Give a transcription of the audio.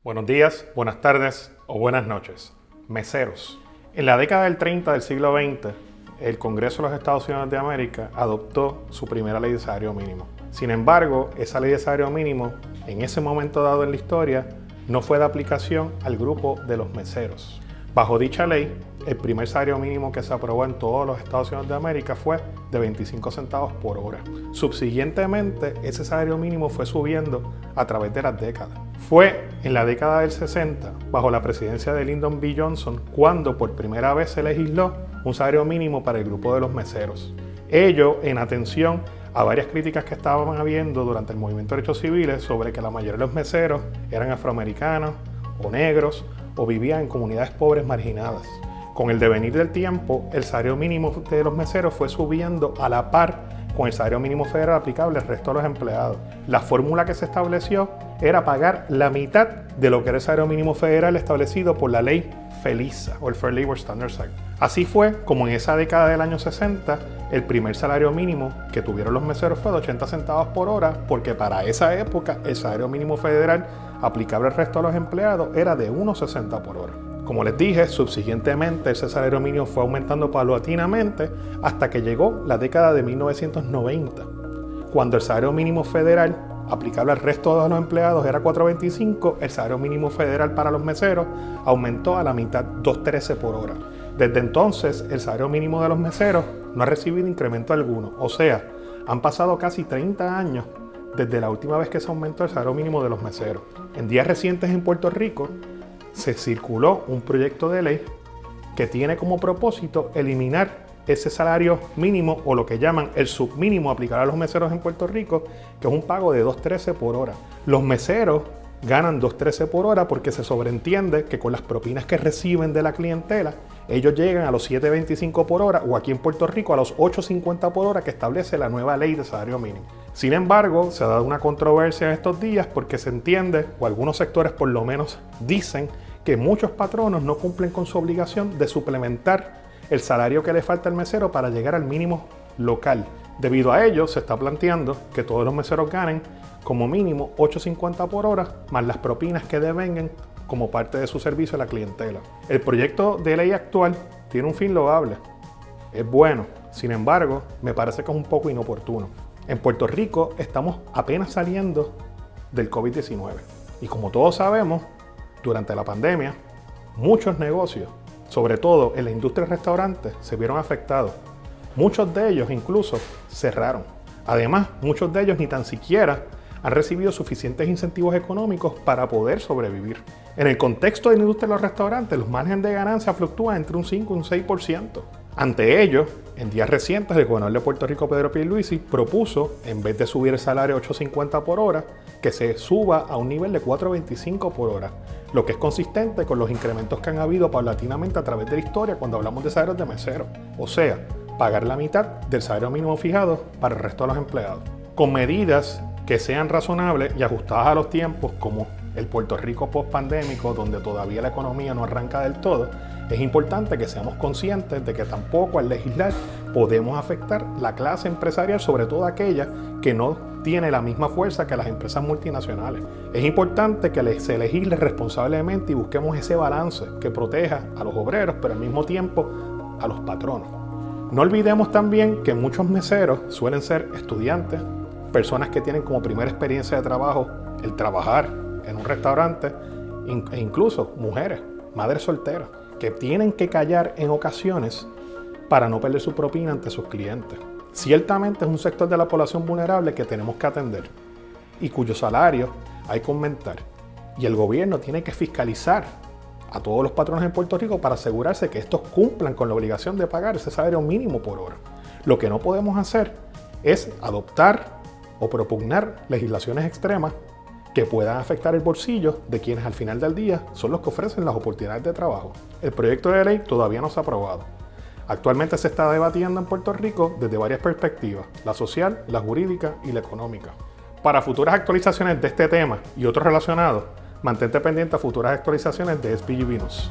Buenos días, buenas tardes o buenas noches. Meseros. En la década del 30 del siglo XX, el Congreso de los Estados Unidos de América adoptó su primera ley de salario mínimo. Sin embargo, esa ley de salario mínimo, en ese momento dado en la historia, no fue de aplicación al grupo de los meseros. Bajo dicha ley, el primer salario mínimo que se aprobó en todos los Estados Unidos de América fue de 25 centavos por hora. Subsiguientemente, ese salario mínimo fue subiendo a través de las décadas. Fue en la década del 60, bajo la presidencia de Lyndon B. Johnson, cuando por primera vez se legisló un salario mínimo para el grupo de los meseros. Ello en atención a varias críticas que estaban habiendo durante el movimiento de derechos civiles sobre que la mayoría de los meseros eran afroamericanos o negros o vivían en comunidades pobres marginadas. Con el devenir del tiempo, el salario mínimo de los meseros fue subiendo a la par con el salario mínimo federal aplicable al resto de los empleados. La fórmula que se estableció era pagar la mitad de lo que era el salario mínimo federal establecido por la ley FELISA o el Fair Labor Standards Act. Así fue como en esa década del año 60 el primer salario mínimo que tuvieron los meseros fue de 80 centavos por hora, porque para esa época el salario mínimo federal aplicable al resto de los empleados era de 1.60 por hora. Como les dije, subsiguientemente ese salario mínimo fue aumentando paulatinamente hasta que llegó la década de 1990, cuando el salario mínimo federal aplicable al resto de los empleados era $4.25, el salario mínimo federal para los meseros aumentó a la mitad, $2.13 por hora. Desde entonces, el salario mínimo de los meseros no ha recibido incremento alguno, o sea, han pasado casi 30 años desde la última vez que se aumentó el salario mínimo de los meseros. En días recientes en Puerto Rico, se circuló un proyecto de ley que tiene como propósito eliminar ese salario mínimo o lo que llaman el submínimo aplicado a los meseros en Puerto Rico, que es un pago de $2.13 por hora. Los meseros ganan $2.13 por hora porque se sobreentiende que con las propinas que reciben de la clientela, ellos llegan a los $7.25 por hora o aquí en Puerto Rico a los $8.50 por hora que establece la nueva ley de salario mínimo. Sin embargo, se ha dado una controversia en estos días porque se entiende, o algunos sectores por lo menos dicen, que muchos patronos no cumplen con su obligación de suplementar el salario que le falta al mesero para llegar al mínimo local. Debido a ello, se está planteando que todos los meseros ganen como mínimo $8.50 por hora, más las propinas que devengan como parte de su servicio a la clientela. El proyecto de ley actual tiene un fin loable, es bueno, sin embargo, me parece que es un poco inoportuno. En Puerto Rico estamos apenas saliendo del COVID-19 y como todos sabemos, durante la pandemia, muchos negocios, sobre todo en la industria de restaurantes, se vieron afectados. Muchos de ellos incluso cerraron. Además, muchos de ellos ni tan siquiera han recibido suficientes incentivos económicos para poder sobrevivir. En el contexto de la industria de los restaurantes, los márgenes de ganancia fluctúan entre un 5 y un 6%. Ante ello, en días recientes, el gobernador de Puerto Rico, Pedro Pierluisi, propuso, en vez de subir el salario a $8.50 por hora, que se suba a un nivel de $4.25 por hora, lo que es consistente con los incrementos que han habido paulatinamente a través de la historia cuando hablamos de salarios de meseros. O sea, pagar la mitad del salario mínimo fijado para el resto de los empleados. Con medidas que sean razonables y ajustadas a los tiempos, como el Puerto Rico post-pandémico, donde todavía la economía no arranca del todo, es importante que seamos conscientes de que tampoco al legislar podemos afectar la clase empresarial, sobre todo aquella que no tiene la misma fuerza que las empresas multinacionales. Es importante que se legisle responsablemente y busquemos ese balance que proteja a los obreros, pero al mismo tiempo a los patronos. No olvidemos también que muchos meseros suelen ser estudiantes, personas que tienen como primera experiencia de trabajo el trabajar en un restaurante, e incluso mujeres, madres solteras, que tienen que callar en ocasiones para no perder su propina ante sus clientes. Ciertamente es un sector de la población vulnerable que tenemos que atender y cuyo salario hay que aumentar. Y el gobierno tiene que fiscalizar a todos los patronos en Puerto Rico para asegurarse que estos cumplan con la obligación de pagar ese salario mínimo por hora. Lo que no podemos hacer es adoptar o propugnar legislaciones extremas que puedan afectar el bolsillo de quienes al final del día son los que ofrecen las oportunidades de trabajo. El proyecto de ley todavía no se ha aprobado. Actualmente se está debatiendo en Puerto Rico desde varias perspectivas, la social, la jurídica y la económica. Para futuras actualizaciones de este tema y otros relacionados, mantente pendiente a futuras actualizaciones de SBGB News.